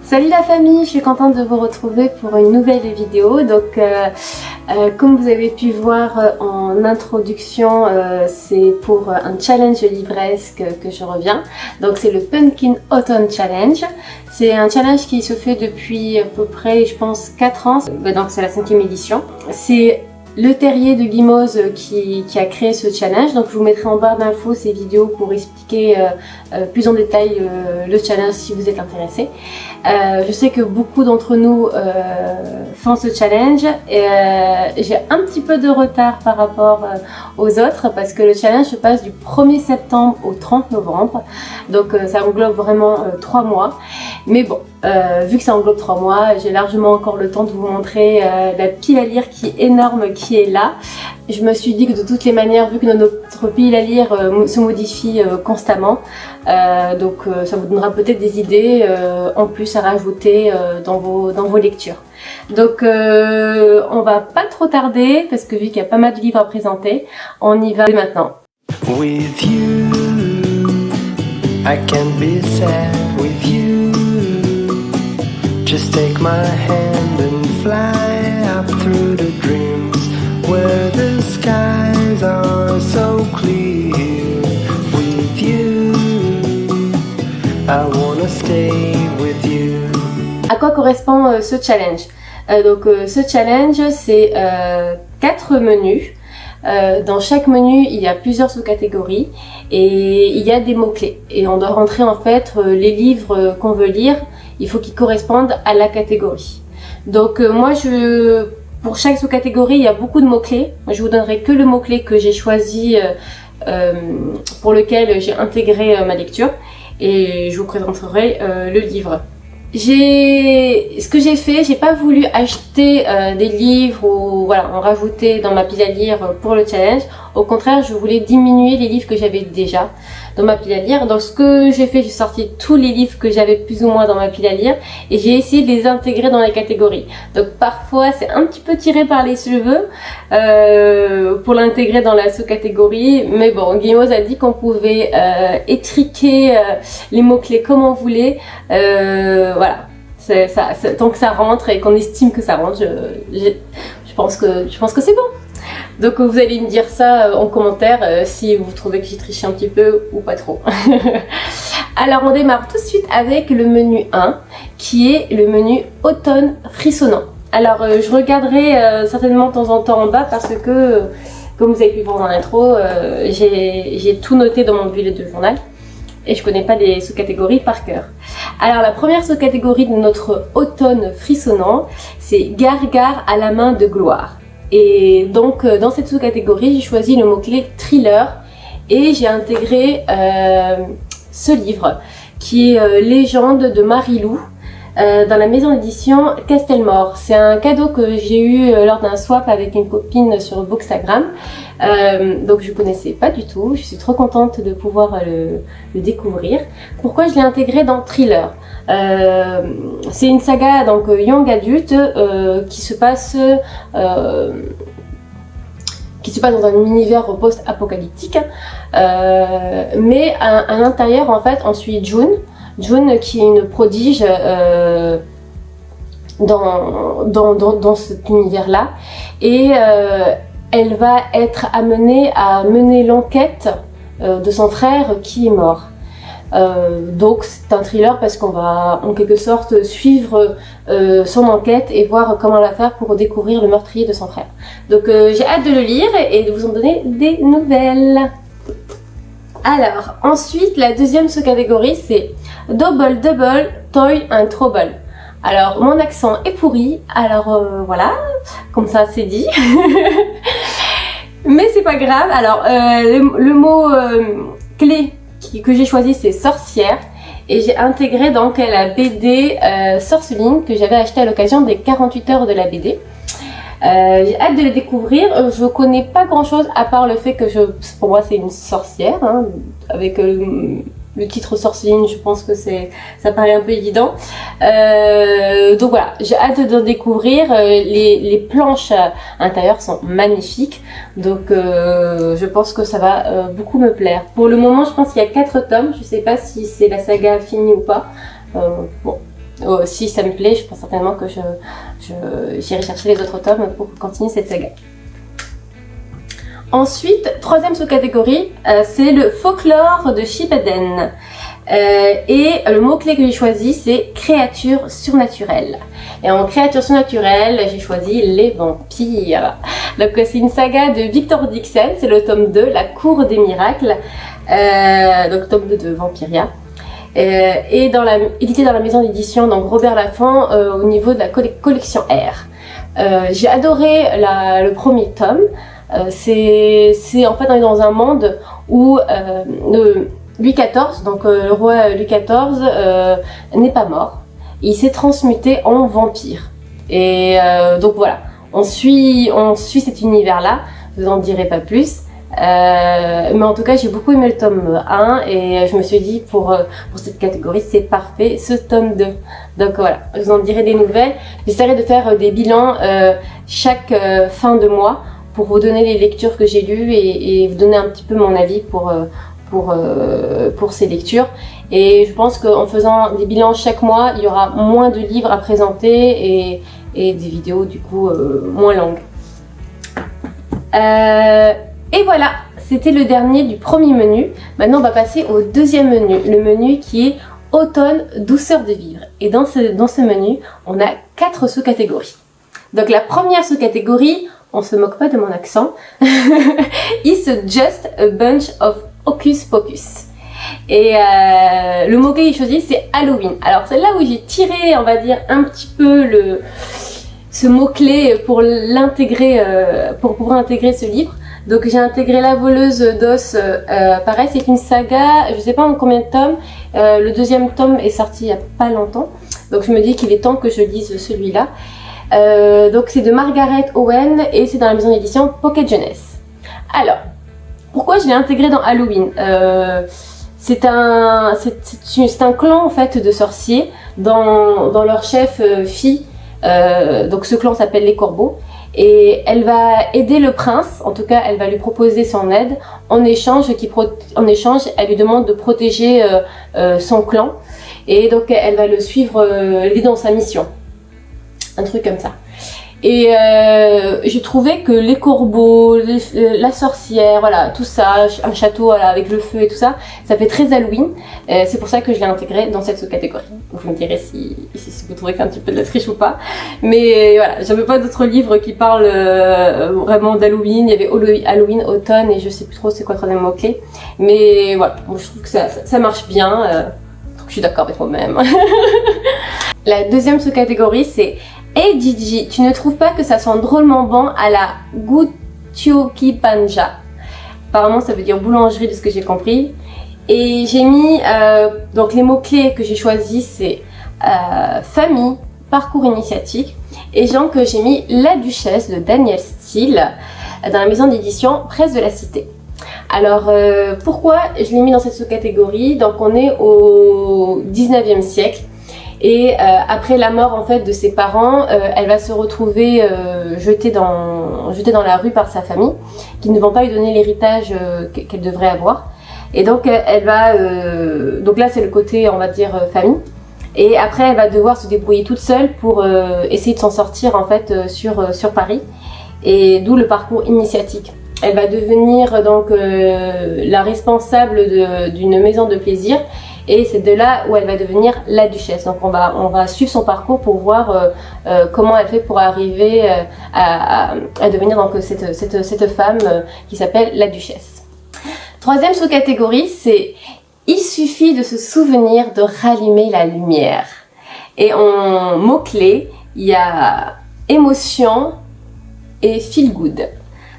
Salut la famille, je suis contente de vous retrouver pour une nouvelle vidéo. Donc comme vous avez pu voir en introduction, c'est pour un challenge livresque que je reviens. Donc c'est le Pumpkin Autumn Challenge. C'est un challenge qui se fait depuis à peu près, je pense, 4 ans. Donc c'est la 5e édition. C'est Le Terrier de Guimauze qui a créé ce challenge. Donc je vous mettrai en barre d'infos ces vidéos pour expliquer plus en détail le challenge si vous êtes intéressé. Je sais que beaucoup d'entre nous font ce challenge et j'ai un petit peu de retard par rapport aux autres parce que le challenge se passe du 1er septembre au 30 novembre. Donc ça englobe vraiment 3 mois. Mais bon, vu que ça englobe 3 mois, j'ai largement encore le temps de vous montrer la pile à lire qui est énorme, qui est là. Je me suis dit que de toutes les manières, vu que notre pile à lire se modifie constamment, donc ça vous donnera peut-être des idées en plus à rajouter dans vos lectures. Donc on va pas trop tarder parce que vu qu'il y a pas mal de livres à présenter, on y va maintenant. With you, I can be sad with you. Just take my hand and fly up through the dreams where the skies are so clear. With you, I wanna stay with you. À quoi correspond ce challenge? Ce challenge, c'est 4 menus. Dans chaque menu, il y a plusieurs sous-catégories et il y a des mots-clés. Et on doit rentrer en fait les livres qu'on veut lire, il faut qu'ils correspondent à la catégorie. Donc pour chaque sous-catégorie, il y a beaucoup de mots-clés. Je vous donnerai que le mot-clé que j'ai choisi pour lequel j'ai intégré ma lecture et je vous présenterai le livre. Ce que j'ai fait, j'ai pas voulu acheter des livres ou voilà, en rajouter dans ma pile à lire pour le challenge. Au contraire, je voulais diminuer les livres que j'avais déjà dans ma pile à lire. Donc ce que j'ai fait, j'ai sorti tous les livres que j'avais plus ou moins dans ma pile à lire et j'ai essayé de les intégrer dans les catégories. Donc parfois c'est un petit peu tiré par les cheveux pour l'intégrer dans la sous-catégorie. Mais bon, Guimauze a dit qu'on pouvait étriquer les mots-clés comme on voulait. Voilà. Tant que ça rentre et qu'on estime que ça rentre, je pense que c'est bon. Donc vous allez me dire ça en commentaire si vous trouvez que j'ai triché un petit peu ou pas trop. Alors on démarre tout de suite avec le menu 1 qui est le menu automne frissonnant. Alors je regarderai certainement de temps en temps en bas parce que comme vous avez pu voir dans l'intro, j'ai tout noté dans mon bullet de journal. Et je connais pas les sous-catégories par cœur. Alors la première sous-catégorie de notre automne frissonnant, c'est Gargare à la main de gloire. Et donc dans cette sous-catégorie, j'ai choisi le mot-clé thriller et j'ai intégré ce livre qui est Légende de Marilou dans la maison d'édition Castelmore. C'est un cadeau que j'ai eu lors d'un swap avec une copine sur Bookstagram. Donc je connaissais pas du tout, je suis trop contente de pouvoir le découvrir. Pourquoi je l'ai intégré dans Thriller? C'est une saga donc young adulte qui se passe dans un univers post-apocalyptique, mais à l'intérieur en fait on suit June qui est une prodige dans cet univers là et elle va être amenée à mener l'enquête de son frère qui est mort. Donc c'est un thriller parce qu'on va en quelque sorte suivre son enquête et voir comment la faire pour découvrir le meurtrier de son frère. Donc j'ai hâte de le lire et de vous en donner des nouvelles. Alors ensuite la deuxième sous-catégorie c'est Double Toy and Trouble. Alors mon accent est pourri, alors voilà, comme ça c'est dit. Mais c'est pas grave. Alors le mot clé que j'ai choisi c'est sorcière et j'ai intégré donc la BD Sorceline que j'avais acheté à l'occasion des 48 heures de la BD. J'ai hâte de le découvrir. Je connais pas grand chose à part le fait que pour moi c'est une sorcière hein, avec le titre Sorceline, je pense que ça paraît un peu évident. Donc voilà, j'ai hâte de découvrir. Les planches intérieures sont magnifiques, donc je pense que ça va beaucoup me plaire. Pour le moment, je pense qu'il y a 4 tomes. Je sais pas si c'est la saga finie ou pas. Bon, si ça me plaît, je pense certainement que j'irai chercher les autres tomes pour continuer cette saga. Ensuite, troisième sous-catégorie, c'est le folklore de Shippuden. Et le mot-clé que j'ai choisi, c'est créatures surnaturelles. Et en créatures surnaturelles, j'ai choisi les vampires. Donc c'est une saga de Victor Dixon, c'est le tome 2, La Cour des Miracles. Donc tome 2 de Vampiria. Et édité dans la maison d'édition, donc Robert Laffont, au niveau de la collection R. J'ai adoré le premier tome. C'est en fait on est dans un monde où Louis XIV, donc le roi Louis XIV, n'est pas mort. Il s'est transmuté en vampire. Et donc voilà, on suit cet univers-là. Je vous en dirai pas plus. Mais en tout cas, j'ai beaucoup aimé le tome 1 et je me suis dit pour cette catégorie, c'est parfait, ce tome 2. Donc voilà, je vous en dirai des nouvelles. J'essaierai de faire des bilans chaque fin de mois pour vous donner les lectures que j'ai lues et vous donner un petit peu mon avis pour ces lectures. Et je pense qu'en faisant des bilans chaque mois, il y aura moins de livres à présenter et des vidéos du coup moins longues. Et voilà, c'était le dernier du premier menu. Maintenant on va passer au deuxième menu, le menu qui est automne, douceur de vivre. Et dans ce menu, on a 4 sous-catégories. Donc la première sous-catégorie, on se moque pas de mon accent, is just a bunch of hocus pocus. Et le mot-clé que j'ai choisi, c'est Halloween. Alors c'est là où j'ai tiré, on va dire, un petit peu ce mot-clé pour l'intégrer, pour pouvoir intégrer ce livre. Donc j'ai intégré La Voleuse d'os, pareil c'est une saga, je sais pas en combien de tomes, le deuxième tome est sorti il y a pas longtemps, donc je me dis qu'il est temps que je lise celui-là. Donc c'est de Margaret Owen et c'est dans la maison d'édition Pocket Jeunesse. Alors, pourquoi je l'ai intégré dans Halloween? C'est un clan en fait de sorciers dans leur chef fille, donc ce clan s'appelle les Corbeaux. Et elle va aider le prince, en tout cas elle va lui proposer son aide, en échange elle lui demande de protéger son clan, et donc elle va le suivre, l'aider dans sa mission, un truc comme ça. Et j'ai trouvé que les corbeaux, la sorcière, voilà, tout ça, un château voilà, avec le feu et tout ça, ça fait très Halloween. C'est pour ça que je l'ai intégré dans cette sous-catégorie. Vous me direz si vous trouvez que c'est un petit peu de la triche ou pas. Mais voilà, j'avais pas d'autres livres qui parlent vraiment d'Halloween. Il y avait Halloween, automne et je sais plus trop c'est quoi le troisième mot-clé. Mais voilà, moi, je trouve que ça marche bien. Donc je suis d'accord avec moi-même. La deuxième sous-catégorie, c'est Hey Gigi, tu ne trouves pas que ça sent drôlement bon à la Gutioki Panja? Apparemment ça veut dire boulangerie de ce que j'ai compris. Et j'ai mis, donc les mots-clés que j'ai choisis c'est famille, parcours initiatique. Et donc j'ai mis La Duchesse de Daniel Steele dans la maison d'édition Presse de la Cité. Alors pourquoi je l'ai mis dans cette sous-catégorie? Donc on est au 19e siècle. Et après la mort en fait de ses parents, elle va se retrouver jetée dans la rue par sa famille, qui ne vont pas lui donner l'héritage qu'elle devrait avoir. Et donc elle va, donc là c'est le côté on va dire famille. Et après elle va devoir se débrouiller toute seule pour essayer de s'en sortir en fait sur Paris. Et d'où le parcours initiatique. Elle va devenir donc la responsable d'une maison de plaisir. Et c'est de là où elle va devenir la duchesse. Donc on va suivre son parcours pour voir comment elle fait pour arriver à devenir donc cette femme qui s'appelle la duchesse. Troisième sous-catégorie, c'est il suffit de se souvenir de rallumer la lumière. Et en mots-clés, il y a émotion et feel good.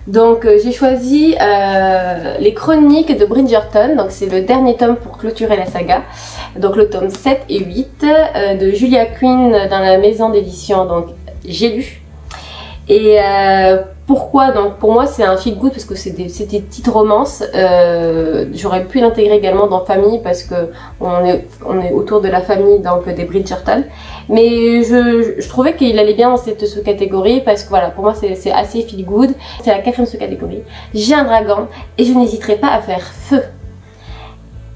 Donc j'ai choisi les chroniques de Bridgerton, donc c'est le dernier tome pour clôturer la saga, donc le tome 7 et 8 de Julia Quinn dans la maison d'édition, donc j'ai lu. Et pourquoi? Donc pour moi c'est un feel good parce que c'est des petites romances, j'aurais pu l'intégrer également dans famille parce que on est autour de la famille donc des Bridgerton, mais je trouvais qu'il allait bien dans cette sous-catégorie parce que voilà, pour moi c'est assez feel good. C'est la quatrième sous-catégorie, j'ai un dragon et je n'hésiterai pas à faire feu.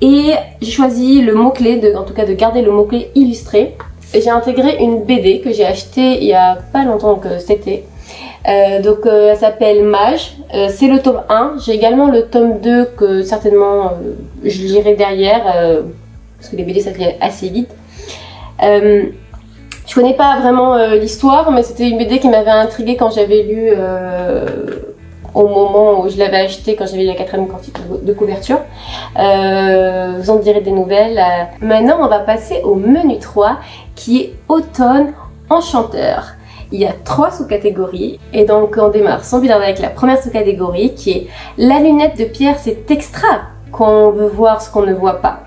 Et j'ai choisi le mot-clé, en tout cas de garder le mot-clé illustré. j'ai intégré une BD que j'ai achetée il y a pas longtemps, donc cet été. Elle s'appelle Mage, c'est le tome 1. J'ai également le tome 2 que certainement je lirai derrière, parce que les BD ça lit assez vite. Je connais pas vraiment l'histoire, mais c'était une BD qui m'avait intriguée quand j'avais lu au moment où je l'avais acheté, quand j'avais lu la 4e de couverture. Vous en direz des nouvelles. Maintenant, on va passer au menu 3 qui est Automne Enchanteur. Il y a 3 sous-catégories et donc on démarre sans plus tarder avec la première sous-catégorie qui est la lunette de Pierre, c'est extra qu'on veut voir ce qu'on ne voit pas.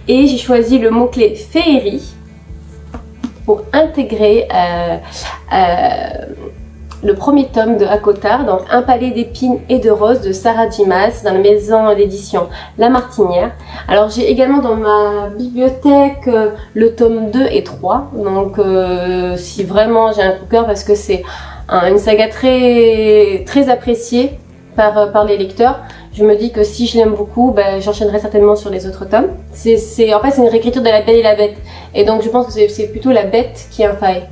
Et j'ai choisi le mot-clé féerie pour intégrer le premier tome de Hakotar, donc Un palais d'épines et de roses de Sarah Dimas dans la maison d'édition La Martinière. Alors j'ai également dans ma bibliothèque le tome 2 et 3, donc si vraiment j'ai un coup de cœur parce que c'est une saga très, très appréciée par les lecteurs, je me dis que si je l'aime beaucoup, j'enchaînerai certainement sur les autres tomes. En fait, c'est une réécriture de La Belle et la Bête, et donc je pense que c'est plutôt la bête qui infaille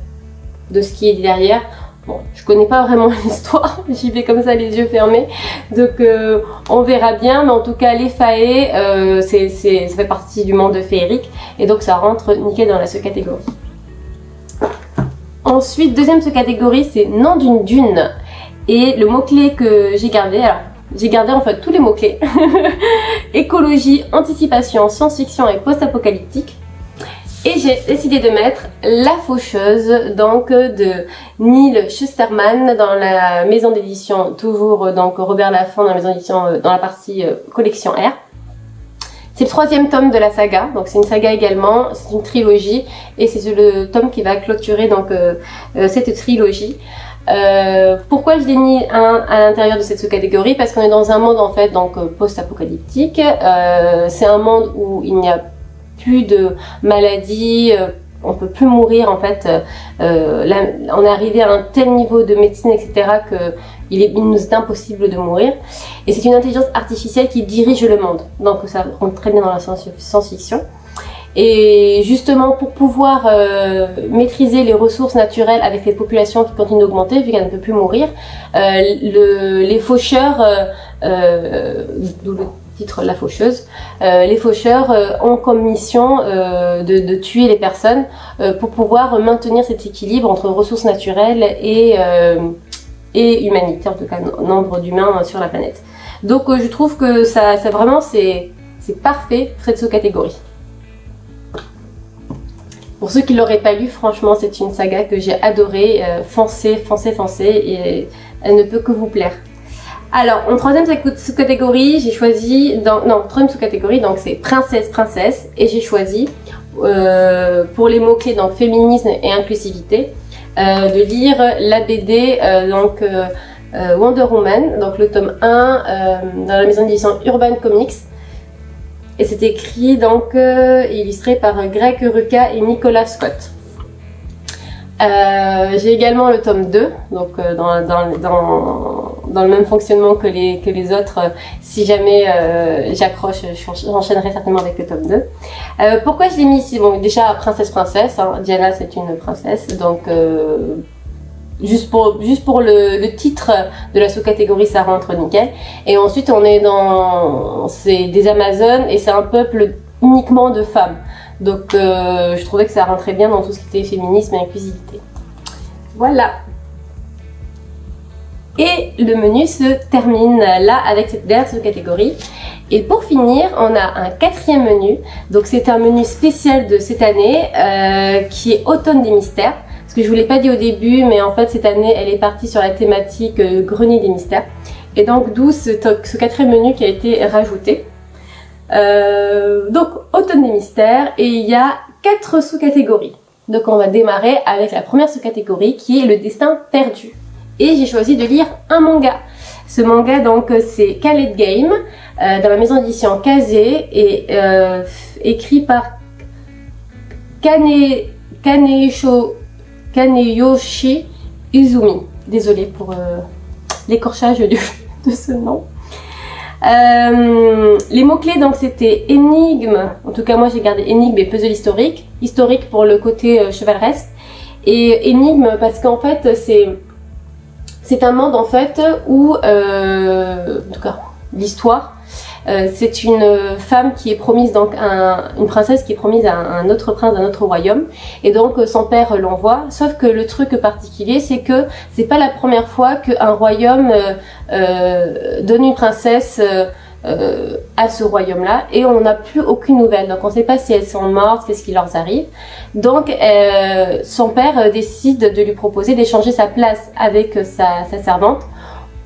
de ce qui est derrière. Bon, je connais pas vraiment l'histoire, j'y vais comme ça les yeux fermés, donc on verra bien, mais en tout cas les faées, ça fait partie du monde féerique, et donc ça rentre nickel dans la sous-catégorie. Ensuite, deuxième sous-catégorie, c'est Nom d'une dune, et le mot-clé que j'ai gardé, alors j'ai gardé en fait tous les mots-clés, écologie, anticipation, science-fiction et post-apocalyptique. Et j'ai décidé de mettre La Faucheuse, donc de Neil Shusterman dans la maison d'édition, toujours donc Robert Laffont dans la maison d'édition, dans la partie collection R. C'est le 3e tome de la saga, donc c'est une saga également, c'est une trilogie, et c'est le tome qui va clôturer donc cette trilogie. Pourquoi je l'ai mis à l'intérieur de cette sous-catégorie? Parce qu'on est dans un monde en fait donc post-apocalyptique. C'est un monde où il n'y a plus de maladies, on peut plus mourir en fait. On est arrivé à un tel niveau de médecine, etc. qu'il nous est impossible de mourir. Et c'est une intelligence artificielle qui dirige le monde. Donc ça rentre très bien dans la science-fiction. Et justement pour pouvoir maîtriser les ressources naturelles avec les populations qui continuent d'augmenter vu qu'elles ne peuvent plus mourir, les faucheurs, d'où le titre La Faucheuse, les faucheurs ont comme mission de tuer les personnes pour pouvoir maintenir cet équilibre entre ressources naturelles et humanité, en tout cas nombre d'humains sur la planète. Donc je trouve que ça vraiment c'est parfait pour cette sous-catégorie. Pour ceux qui ne l'auraient pas lu, franchement, c'est une saga que j'ai adorée. Foncez, et elle ne peut que vous plaire. Alors, en troisième sous-catégorie, j'ai choisi... troisième sous-catégorie, donc c'est princesse. Et j'ai choisi, pour les mots-clés, donc féminisme et inclusivité, de lire la BD, Wonder Woman, donc le tome 1, dans la maison d'édition Urban Comics. Et c'est écrit donc illustré par Greg Rucka et Nicolas Scott. J'ai également le tome 2, donc dans le même fonctionnement que les autres. Si jamais j'accroche, j'enchaînerai certainement avec le tome 2. Pourquoi je l'ai mis ici? Bon, déjà princesse, hein. Diana c'est une princesse, donc juste pour le titre de la sous-catégorie, ça rentre nickel. Et ensuite, c'est des Amazones et c'est un peuple uniquement de femmes. Donc, je trouvais que ça rentrait bien dans tout ce qui était féminisme et inclusivité. Voilà. Et le menu se termine là avec cette dernière sous-catégorie. Et pour finir, on a un 4e menu. Donc, c'est un menu spécial de cette année qui est Automne des mystères. Ce que je vous l'ai pas dit au début, mais en fait cette année elle est partie sur la thématique Grenier des mystères. Et donc d'où ce 4e menu qui a été rajouté. Donc Automne des mystères, et il y a 4 sous-catégories. Donc on va démarrer avec la première sous-catégorie qui est le destin perdu. Et j'ai choisi de lire un manga. Ce manga donc c'est Khaled Game, dans la maison d'édition Kazé, et écrit par Kaneyoshi Izumi. Désolée pour l'écorchage de ce nom. Les mots-clés, donc c'était énigme, en tout cas moi j'ai gardé énigme et puzzle historique. Historique pour le côté chevaleresque. Et énigme parce qu'en fait c'est un monde en fait où, en tout cas l'histoire, c'est une femme qui est promise, donc une princesse qui est promise à un autre prince d'un autre royaume, et donc son père l'envoie. Sauf que le truc particulier, c'est que c'est pas la première fois qu'un royaume donne une princesse à ce royaume-là, et on n'a plus aucune nouvelle. Donc on ne sait pas si elles sont mortes, qu'est-ce qui leur arrive. Donc son père décide de lui proposer d'échanger sa place avec sa servante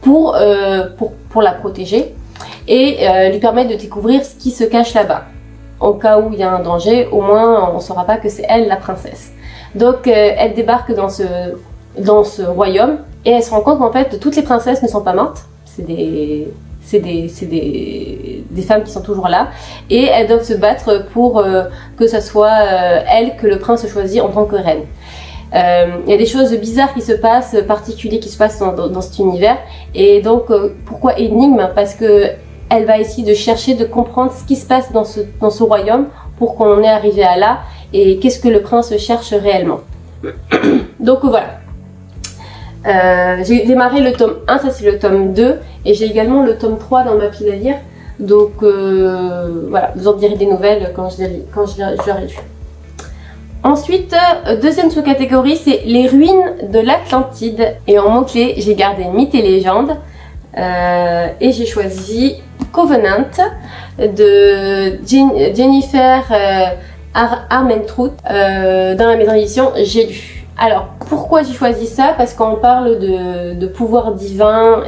pour la protéger et lui permettre de découvrir ce qui se cache là-bas. Au cas où il y a un danger, au moins on ne saura pas que c'est elle la princesse. Donc elle débarque dans ce royaume et elle se rend compte qu'en fait toutes les princesses ne sont pas mortes. C'est des femmes qui sont toujours là et elles doivent se battre pour que ce soit elle que le prince choisit en tant que reine. Il y a des choses bizarres qui se passent, particulières qui se passent dans cet univers, et donc pourquoi énigme? Parce que elle va essayer de chercher, de comprendre ce qui se passe dans ce royaume pour qu'on en est arrivé à là, et qu'est-ce que le prince cherche réellement. Donc voilà. J'ai démarré le tome 1, ça c'est le tome 2, et j'ai également le tome 3 dans ma pile à lire. Donc voilà, vous en direz des nouvelles quand je l'aurai lu. Ensuite, deuxième sous-catégorie, c'est les ruines de l'Atlantide. Et en mots-clés, j'ai gardé mythes et légendes. Et j'ai choisi Covenant de Jennifer Armentrout dans la maison d'édition J'ai lu. Alors, pourquoi j'ai choisi ça? Parce qu'on parle de pouvoir divin,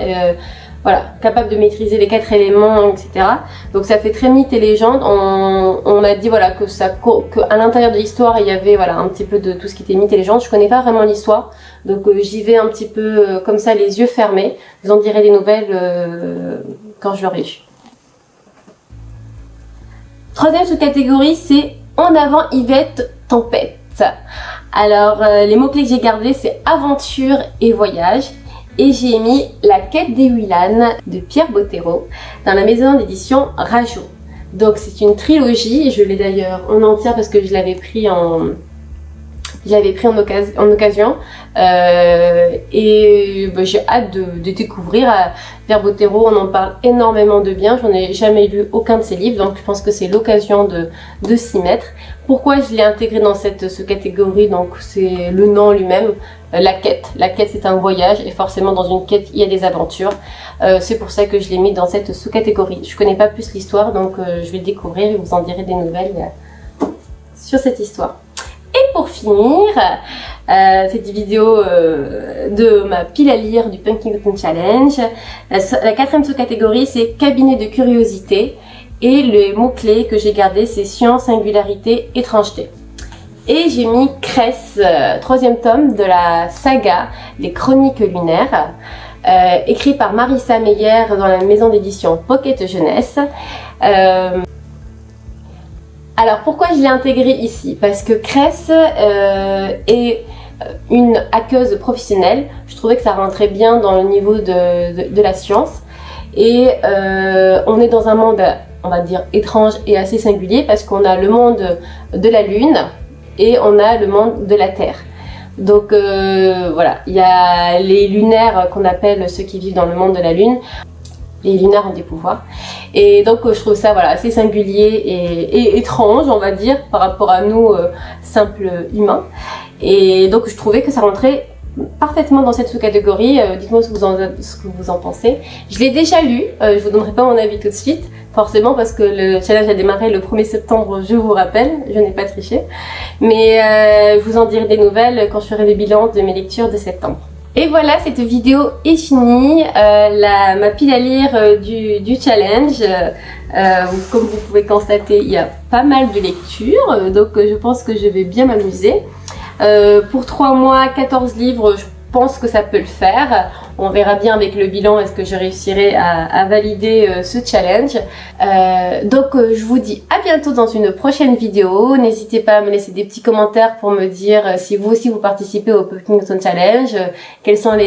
voilà, capable de maîtriser les 4 éléments, etc. Donc ça fait très mythe et légende. On m'a dit voilà qu'à l'intérieur de l'histoire il y avait voilà un petit peu de tout ce qui était mythe et légende. Je connais pas vraiment l'histoire, donc j'y vais un petit peu comme ça, les yeux fermés. Vous en direz des nouvelles quand je l'aurai lu. Troisième sous-catégorie, c'est En avant Yvette Tempête. Alors les mots-clés que j'ai gardés, c'est aventure et voyage. Et j'ai mis La quête des Huilan de Pierre Bottero dans la maison d'édition Rajo. Donc c'est une trilogie, je l'ai d'ailleurs en entière parce que je l'avais pris en occasion. Et j'ai hâte de découvrir. Pierre Bottero, on en parle énormément de bien. J'en ai jamais lu aucun de ses livres, donc je pense que c'est l'occasion de s'y mettre. Pourquoi je l'ai intégré dans cette catégorie? Donc c'est le nom lui-même, la quête. La quête, c'est un voyage, et forcément dans une quête il y a des aventures. C'est pour ça que je l'ai mis dans cette sous-catégorie. Je connais pas plus l'histoire, donc je vais le découvrir et vous en direz des nouvelles sur cette histoire. Et pour finir cette vidéo de ma pile à lire du Pumpkin Autumn Challenge, la quatrième sous-catégorie, c'est cabinet de curiosité. Et le mot-clé que j'ai gardé, c'est science, singularité, étrangeté. Et j'ai mis Cress, troisième tome de la saga Les Chroniques lunaires, écrit par Marissa Meyer dans la maison d'édition Pocket Jeunesse. Alors pourquoi je l'ai intégré ici? Parce que Cress est une hackeuse professionnelle. Je trouvais que ça rentrait bien dans le niveau de la science. Et on est dans un monde, on va dire, étrange et assez singulier, parce qu'on a le monde de la Lune et on a le monde de la Terre. Donc voilà, il y a les lunaires qu'on appelle ceux qui vivent dans le monde de la Lune. Les lunaires ont des pouvoirs. Et donc je trouve ça voilà, assez singulier et étrange, on va dire, par rapport à nous, simples humains. Et donc je trouvais que ça rentrait parfaitement dans cette sous-catégorie. Dites-moi ce que vous en pensez. Je l'ai déjà lu, je vous donnerai pas mon avis tout de suite, forcément parce que le challenge a démarré le 1er septembre, je vous rappelle, je n'ai pas triché. Mais je vous en dirai des nouvelles quand je ferai le bilan de mes lectures de septembre. Et voilà, cette vidéo est finie, ma pile à lire du challenge. Comme vous pouvez constater, il y a pas mal de lectures, donc je pense que je vais bien m'amuser. Pour 3 mois, 14 livres, je pense que ça peut le faire. On verra bien avec le bilan est-ce que je réussirai à valider ce challenge. Donc je vous dis à bientôt dans une prochaine vidéo. N'hésitez pas à me laisser des petits commentaires pour me dire si vous aussi vous participez au Puffington Challenge, quels sont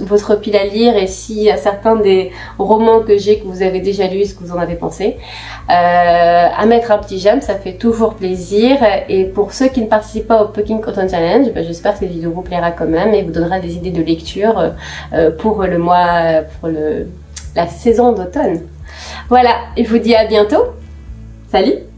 votre pile à lire et s'il y a certains des romans que j'ai que vous avez déjà lus, ce que vous en avez pensé. À mettre un petit j'aime, ça fait toujours plaisir. Et pour ceux qui ne participent pas au Puffington Challenge, j'espère que cette vidéo vous plaira quand même et vous donnera des idées de lecture pour la saison d'automne. Voilà, je vous dis à bientôt. Salut!